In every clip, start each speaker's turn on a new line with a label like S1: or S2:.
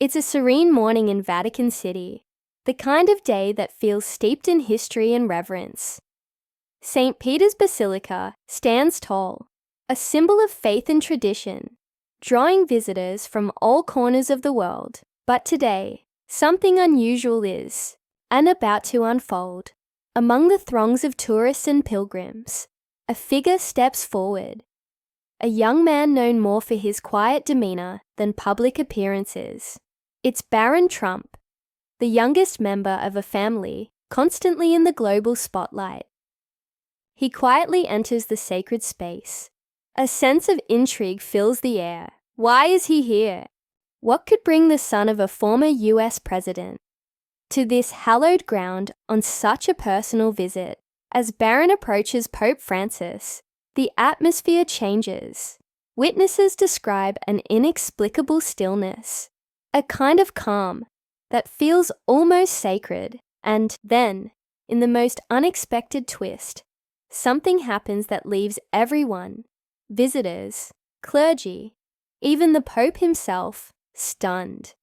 S1: It's a serene morning in Vatican City, the kind of day that feels steeped in history and reverence. St. Peter's Basilica stands tall, a symbol of faith and tradition, drawing visitors from all corners of the world. But today, something unusual is about to unfold. Among the throngs of tourists and pilgrims, a figure steps forward. A young man known more for his quiet demeanor than public appearances. It's Barron Trump, the youngest member of a family constantly in the global spotlight. He quietly enters the sacred space. A sense of intrigue fills the air. Why is he here? What could bring the son of a former US president to this hallowed ground on such a personal visit? As Barron approaches Pope Francis, the atmosphere changes. Witnesses describe an inexplicable stillness, a kind of calm that feels almost sacred. And then, in the most unexpected twist, something happens that leaves everyone, visitors, clergy, even the Pope himself, stunned.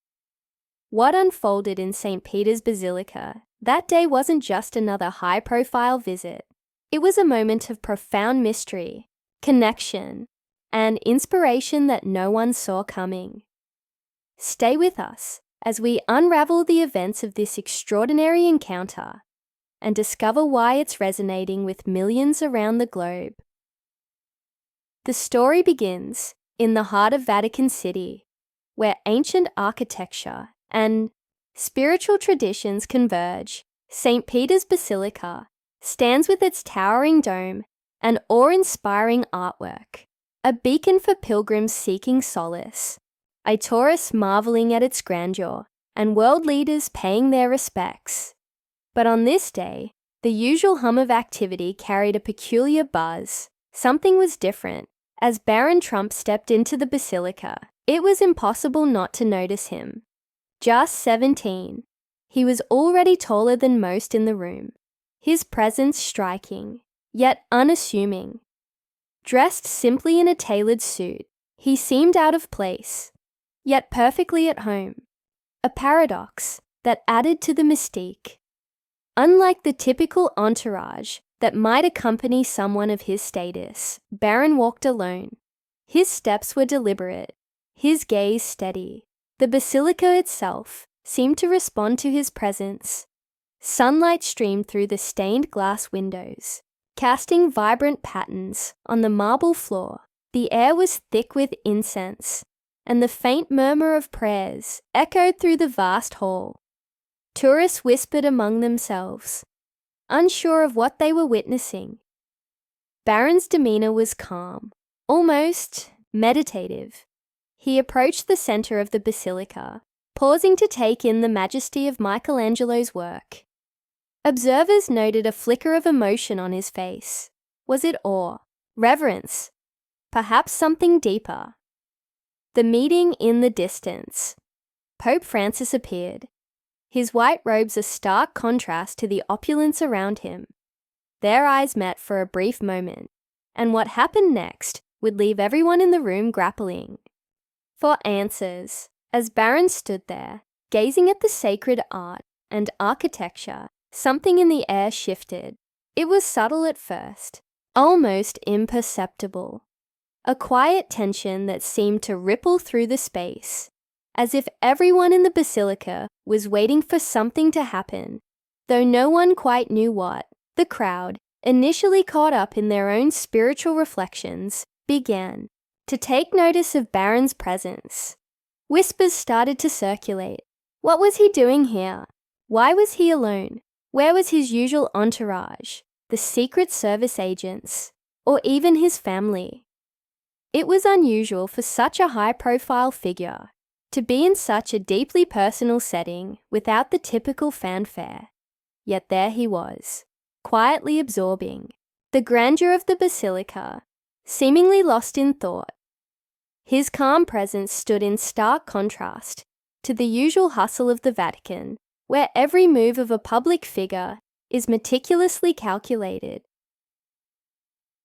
S1: What unfolded in St. Peter's Basilica that day wasn't just another high-profile visit. It was a moment of profound mystery, connection, and inspiration that no one saw coming. Stay with us as we unravel the events of this extraordinary encounter and discover why it's resonating with millions around the globe. The story begins in the heart of Vatican City, where ancient architecture and spiritual traditions converge. St. Peter's Basilica stands with its towering dome and awe-inspiring artwork, a beacon for pilgrims seeking solace, tourists marveling at its grandeur, and world leaders paying their respects. But on this day, the usual hum of activity carried a peculiar buzz. Something was different. As Barron Trump stepped into the basilica, it was impossible not to notice him. Just 17, he was already taller than most in the room, his presence striking, yet unassuming. Dressed simply in a tailored suit, he seemed out of place, yet perfectly at home, a paradox that added to the mystique. Unlike the typical entourage that might accompany someone of his status, Barron walked alone. His steps were deliberate, his gaze steady. The basilica itself seemed to respond to his presence. Sunlight streamed through the stained glass windows, casting vibrant patterns on the marble floor. The air was thick with incense, and the faint murmur of prayers echoed through the vast hall. Tourists whispered among themselves, unsure of what they were witnessing. Barron's demeanor was calm, almost meditative. He approached the center of the basilica, pausing to take in the majesty of Michelangelo's work. Observers noted a flicker of emotion on his face. Was it awe, reverence, perhaps something deeper? The meeting in the distance. Pope Francis appeared, his white robes a stark contrast to the opulence around him. Their eyes met for a brief moment, and what happened next would leave everyone in the room grappling for answers. As Barron stood there, gazing at the sacred art and architecture, something in the air shifted. It was subtle at first, almost imperceptible. A quiet tension that seemed to ripple through the space, as if everyone in the basilica was waiting for something to happen, though no one quite knew what. The crowd, initially caught up in their own spiritual reflections, began to take notice of Barron's presence. Whispers started to circulate. What was he doing here? Why was he alone? Where was his usual entourage, the Secret Service agents, or even his family? It was unusual for such a high-profile figure to be in such a deeply personal setting without the typical fanfare. Yet there he was, quietly absorbing the grandeur of the basilica, seemingly lost in thought. His calm presence stood in stark contrast to the usual hustle of the Vatican, where every move of a public figure is meticulously calculated.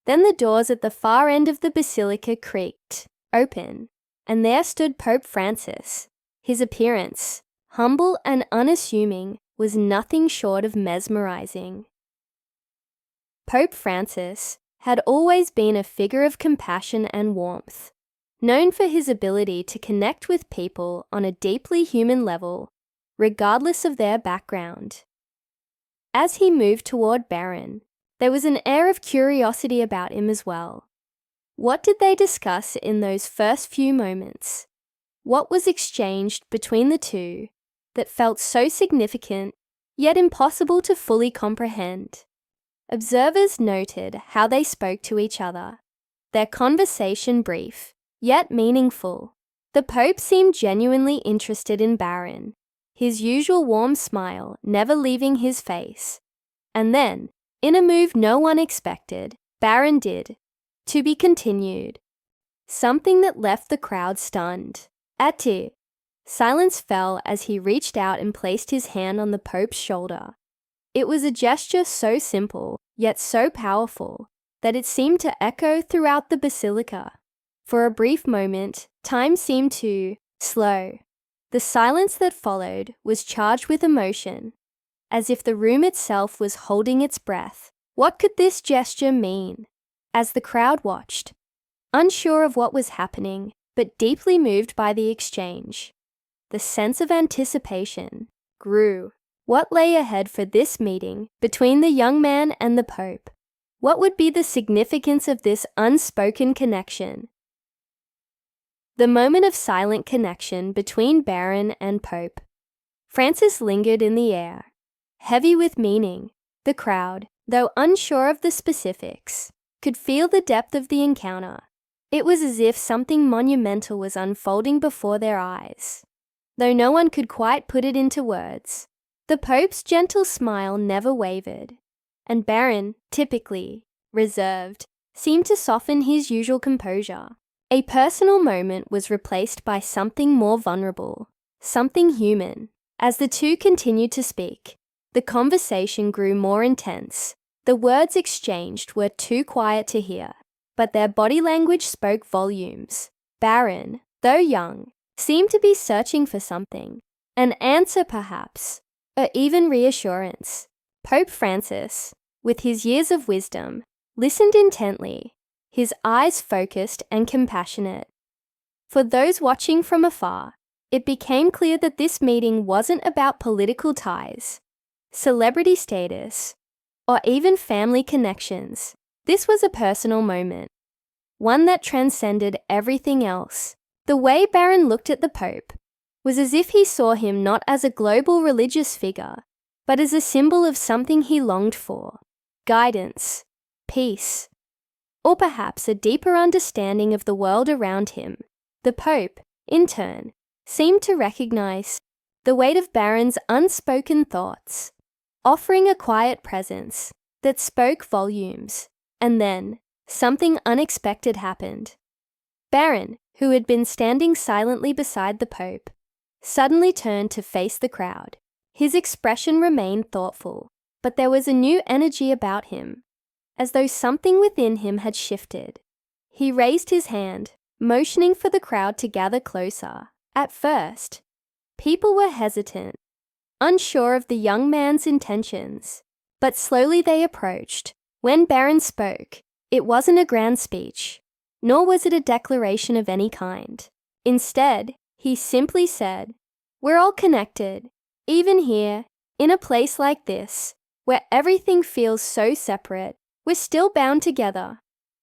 S1: Then the doors at the far end of the basilica creaked open, and there stood Pope Francis, His appearance, humble and unassuming, was nothing short of mesmerizing. Pope Francis had always been a figure of compassion and warmth, known for his ability to connect with people on a deeply human level, regardless of their background. As he moved toward Barron, there was an air of curiosity about him as well. What did they discuss in those first few moments? What was exchanged between the two that felt so significant, yet impossible to fully comprehend? Observers noted how they spoke to each other, their conversation brief, yet meaningful. The Pope seemed genuinely interested in Barron, his usual warm smile never leaving his face. And then, in a move no one expected, Barron did. To be continued. Something that left the crowd stunned. Ati. Silence fell as he reached out and placed his hand on the Pope's shoulder. It was a gesture so simple, yet so powerful, that it seemed to echo throughout the basilica. For a brief moment, time seemed to slow. The silence that followed was charged with emotion, as if the room itself was holding its breath. What could this gesture mean? As the crowd watched, unsure of what was happening, but deeply moved by the exchange, the sense of anticipation grew. What lay ahead for this meeting between the young man and the Pope? What would be the significance of this unspoken connection? The moment of silent connection between Barron and Pope. Francis lingered in the air, heavy with meaning. The crowd, though unsure of the specifics, could feel the depth of the encounter. It was as if something monumental was unfolding before their eyes. Though no one could quite put it into words, the Pope's gentle smile never wavered, and Barron, typically reserved, seemed to soften his usual composure. A personal moment was replaced by something more vulnerable, something human. As the two continued to speak, the conversation grew more intense. The words exchanged were too quiet to hear, but their body language spoke volumes. Barron, though young, seemed to be searching for something, an answer perhaps, or even reassurance. Pope Francis, with his years of wisdom, listened intently, his eyes focused and compassionate. For those watching from afar, it became clear that this meeting wasn't about political ties, celebrity status, or even family connections. This was a personal moment, one that transcended everything else. The way Barron looked at the Pope was as if he saw him not as a global religious figure, but as a symbol of something he longed for: guidance, peace, or perhaps a deeper understanding of the world around him. The Pope, in turn, seemed to recognize the weight of Barron's unspoken thoughts, offering a quiet presence that spoke volumes. And then, something unexpected happened. Barron, who had been standing silently beside the Pope, suddenly turned to face the crowd. His expression remained thoughtful, but there was a new energy about him, as though something within him had shifted. He raised his hand, motioning for the crowd to gather closer. At first, people were hesitant, unsure of the young man's intentions, but slowly they approached. When Barron spoke, it wasn't a grand speech, nor was it a declaration of any kind. Instead, he simply said, "We're all connected, even here, in a place like this, where everything feels so separate. We're still bound together.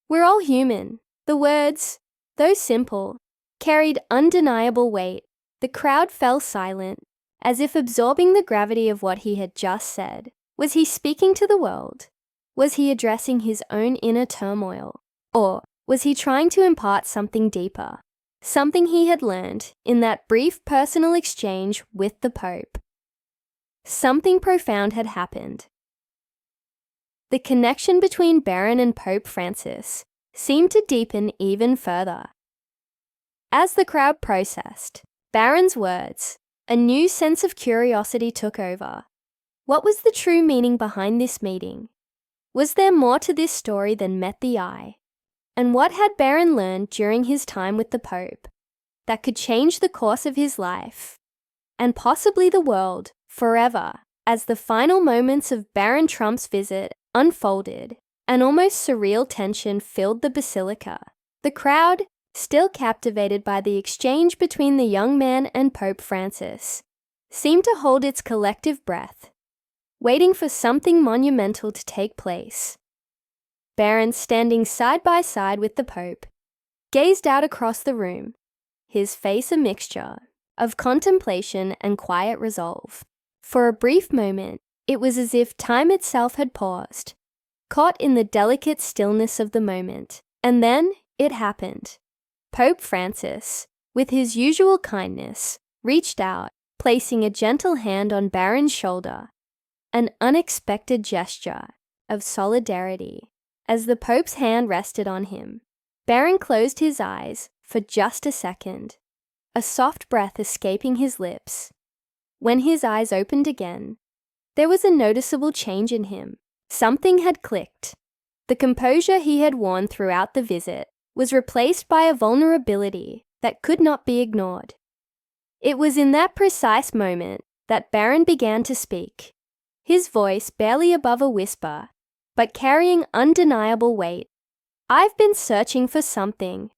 S1: We're all human." The words, though simple, carried undeniable weight. The crowd fell silent, as if absorbing the gravity of what he had just said. Was he speaking to the world? Was he addressing his own inner turmoil? Or was he trying to impart something deeper, something he had learned in that brief personal exchange with the Pope? Something profound had happened. The connection between Barron and Pope Francis seemed to deepen even further. As the crowd processed Barron's words, a new sense of curiosity took over. What was the true meaning behind this meeting? Was there more to this story than met the eye? And what had Barron learned during his time with the Pope? that could change the course of his life, and possibly the world, forever. As the final moments of Baron Trump's visit unfolded, an almost surreal tension filled the basilica. The crowd, still captivated by the exchange between the young man and Pope Francis, seemed to hold its collective breath, waiting for something monumental to take place. Barron, standing side by side with the Pope, gazed out across the room, his face a mixture of contemplation and quiet resolve. For a brief moment, it was as if time itself had paused, caught in the delicate stillness of the moment. And then it happened. Pope Francis, with his usual kindness, reached out, placing a gentle hand on Barron's shoulder, an unexpected gesture of solidarity. As the Pope's hand rested on him, Barron closed his eyes for just a second, a soft breath escaping his lips. When his eyes opened again, there was a noticeable change in him. Something had clicked. The composure he had worn throughout the visit was replaced by a vulnerability that could not be ignored. It was in that precise moment that Barron began to speak, his voice barely above a whisper, but carrying undeniable weight. "I've been searching for something